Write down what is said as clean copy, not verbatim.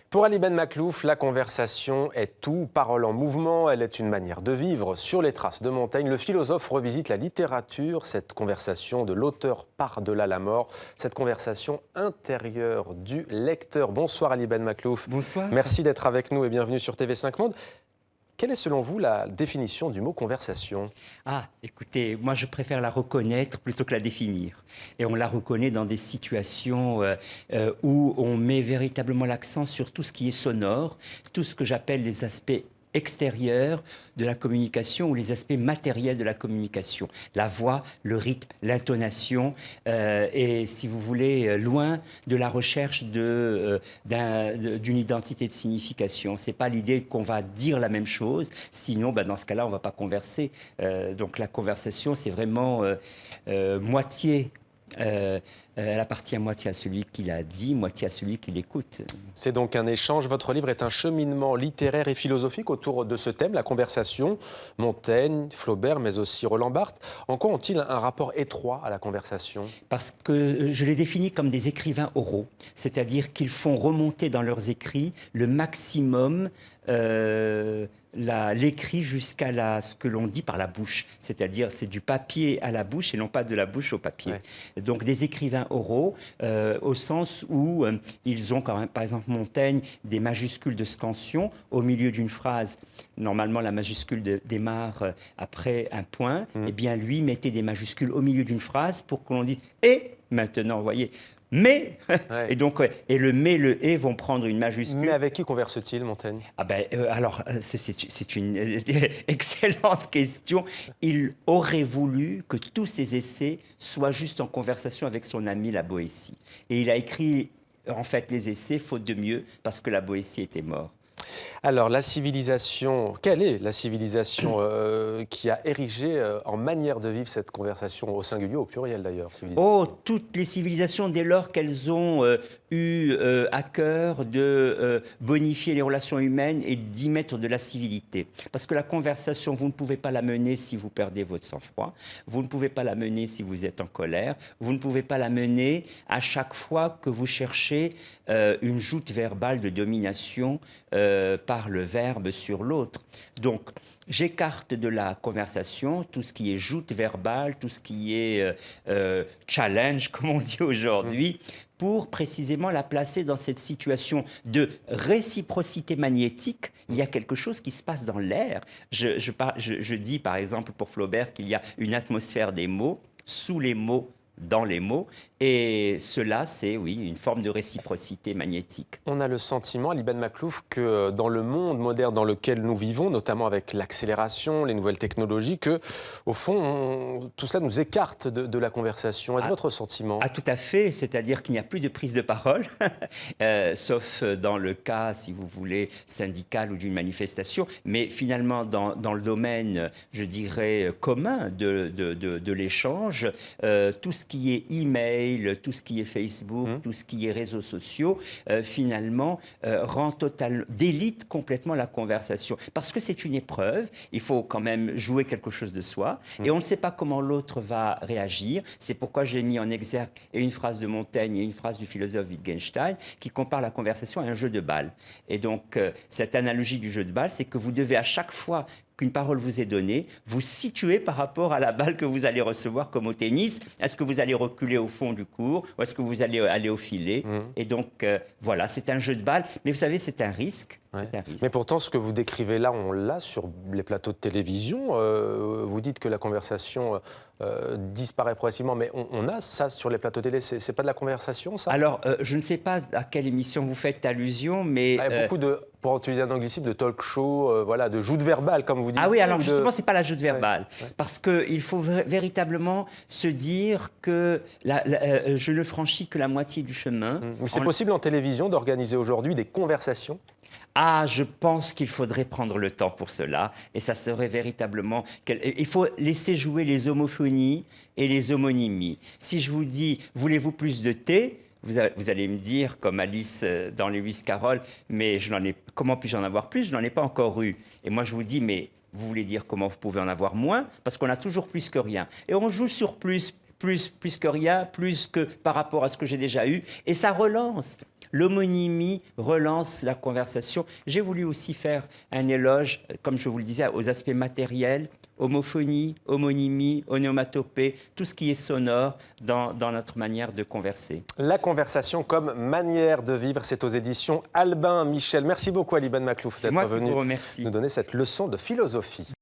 Pour Ali Ben Makhlouf, la conversation est tout, parole en mouvement, elle est une manière de vivre. Sur les traces de Montaigne, le philosophe revisite la littérature, cette conversation de l'auteur par-delà la mort, cette conversation intérieure du lecteur. Bonsoir Ali Ben Makhlouf. Bonsoir. Merci d'être avec nous et bienvenue sur TV5 Monde. Quelle est selon vous la définition du mot conversation ? Ah, écoutez, moi je préfère la reconnaître plutôt que la définir. Et on la reconnaît dans des situations où on met véritablement l'accent sur tout ce qui est sonore, tout ce que j'appelle les aspects extérieurs de la communication ou les aspects matériels de la communication. La voix, le rythme, l'intonation et, si vous voulez, loin de la recherche d'une identité de signification. Ce n'est pas l'idée qu'on va dire la même chose, sinon, dans ce cas-là, on ne va pas converser. Donc la conversation, c'est vraiment moitié. Elle appartient moitié à celui qui l'a dit, moitié à celui qui l'écoute. C'est donc un échange. Votre livre est un cheminement littéraire et philosophique autour de ce thème, la conversation. Montaigne, Flaubert, mais aussi Roland Barthes. En quoi ont-ils un rapport étroit à la conversation ? Parce que je les définis comme des écrivains oraux, c'est-à-dire qu'ils font remonter dans leurs écrits le maximum l'écrit jusqu'à ce que l'on dit par la bouche, c'est-à-dire c'est du papier à la bouche et non pas de la bouche au papier. Ouais. Donc des écrivains oraux au sens où ils ont quand même, par exemple Montaigne, des majuscules de scansion au milieu d'une phrase. Normalement la majuscule démarre après un point, et bien lui mettait des majuscules au milieu d'une phrase pour que l'on dise « et » maintenant, vous voyez. Mais, ouais. Et donc, et le mais, le et vont prendre une majuscule. Mais avec qui converse-t-il, Montaigne ? Ah ben, alors, c'est une excellente question. Il aurait voulu que tous ses essais soient juste en conversation avec son ami la Boétie. Et il a écrit, en fait, les essais, faute de mieux, parce que la Boétie était morte. Alors, la civilisation, quelle est la civilisation qui a érigé en manière de vivre cette conversation, au singulier, au pluriel d'ailleurs ? Oh, toutes les civilisations, dès lors qu'elles ont eu à cœur de bonifier les relations humaines et d'y mettre de la civilité. Parce que la conversation, vous ne pouvez pas la mener si vous perdez votre sang-froid, vous ne pouvez pas la mener si vous êtes en colère, vous ne pouvez pas la mener à chaque fois que vous cherchez une joute verbale de domination par le verbe sur l'autre. Donc, j'écarte de la conversation tout ce qui est joute verbale, tout ce qui est challenge, comme on dit aujourd'hui, pour précisément la placer dans cette situation de réciprocité magnétique. Il y a quelque chose qui se passe dans l'air. Je dis, par exemple, pour Flaubert, qu'il y a une atmosphère des mots, sous les mots, dans les mots, et cela, c'est, oui, une forme de réciprocité magnétique. On a le sentiment, Ali Ben Makhlouf, que dans le monde moderne dans lequel nous vivons, notamment avec l'accélération, les nouvelles technologies, que, au fond, tout cela nous écarte de la conversation. Est-ce votre sentiment ? Ah, tout à fait, c'est-à-dire qu'il n'y a plus de prise de parole, sauf dans le cas, si vous voulez, syndical ou d'une manifestation, mais finalement, dans le domaine, je dirais, commun de l'échange, tout ce qui est email, tout ce qui est Facebook, tout ce qui est réseaux sociaux, finalement, délite complètement la conversation. Parce que c'est une épreuve, il faut quand même jouer quelque chose de soi, et on ne sait pas comment l'autre va réagir. C'est pourquoi j'ai mis en exergue une phrase de Montaigne et une phrase du philosophe Wittgenstein qui compare la conversation à un jeu de balle. Et donc, cette analogie du jeu de balle, c'est que vous devez à chaque fois qu'une parole vous est donnée, vous situez par rapport à la balle que vous allez recevoir comme au tennis. Est-ce que vous allez reculer au fond du court ou est-ce que vous allez aller au filet ? Et donc, voilà, c'est un jeu de balle. Mais vous savez, c'est un risque. Ouais. C'est un risque. Mais pourtant, ce que vous décrivez là, on l'a sur les plateaux de télévision. Vous dites que la conversation disparaît progressivement, mais on a ça sur les plateaux télé. C'est pas de la conversation, ça ? Alors, je ne sais pas à quelle émission vous faites allusion, mais... Il y a beaucoup de, pour utiliser un anglicisme, de talk show, voilà, de joute verbale, comme vous dites. Ah oui, alors justement, c'est pas la joute verbale. Ouais. Parce qu'il faut véritablement se dire que je ne franchis que la moitié du chemin. C'est possible en télévision d'organiser aujourd'hui des conversations ? Ah, je pense qu'il faudrait prendre le temps pour cela. Et ça serait véritablement... Il faut laisser jouer les homophonies et les homonymies. Si je vous dis, voulez-vous plus de thé ? Vous allez me dire, comme Alice dans Lewis Carroll, mais comment puis-je en avoir plus ? Je n'en ai pas encore eu. Et moi, je vous dis, mais vous voulez dire comment vous pouvez en avoir moins ? Parce qu'on a toujours plus que rien. Et on joue sur plus plus que rien, plus que par rapport à ce que j'ai déjà eu. Et ça relance. L'homonymie relance la conversation. J'ai voulu aussi faire un éloge, comme je vous le disais, aux aspects matériels, homophonie, homonymie, onomatopée, tout ce qui est sonore dans notre manière de converser. La conversation comme manière de vivre, c'est aux éditions Albin Michel. Merci beaucoup Ali Ben Makhlouf d'être venu nous donner cette leçon de philosophie.